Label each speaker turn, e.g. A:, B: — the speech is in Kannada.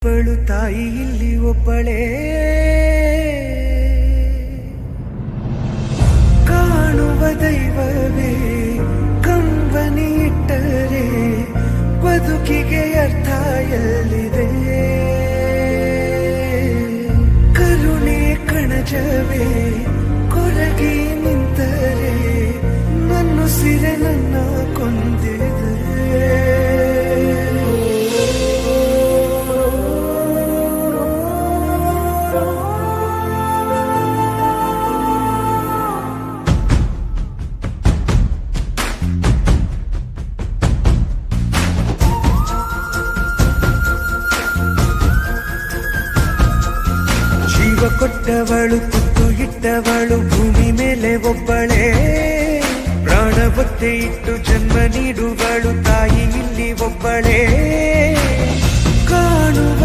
A: ಅವಳು ತಾಯಿ ಇಲ್ಲಿ ಒಬ್ಬಳೇ ಕಾಣುವ ದೈವವೇ ಕಂಬನಿ ಇಟ್ಟರೆ ಬದುಕಿಗೆ ಅರ್ಥ ಎಲ್ಲಿದೆ ಕರುಣೆ ಕಣಜವೇ ಕೊರಗಿ ನಿಂತರೆ ನನ್ನುಸಿರೆ ನನ್ನ ಕೊಂದಿದೆ ಜೀವ ಕೊಟ್ಟವಳು ತುತ್ತು ಇಟ್ಟವಳು ಭೂಮಿ ಮೇಲೆ ಒಬ್ಬಳೇ ಪ್ರಾಣ ಒತ್ತೆ ಇಟ್ಟು ಜನ್ಮ ನೀಡುವಳು ತಾಯಿ ಇಲ್ಲಿ ಒಬ್ಬಳೇ ಕಾಣುವ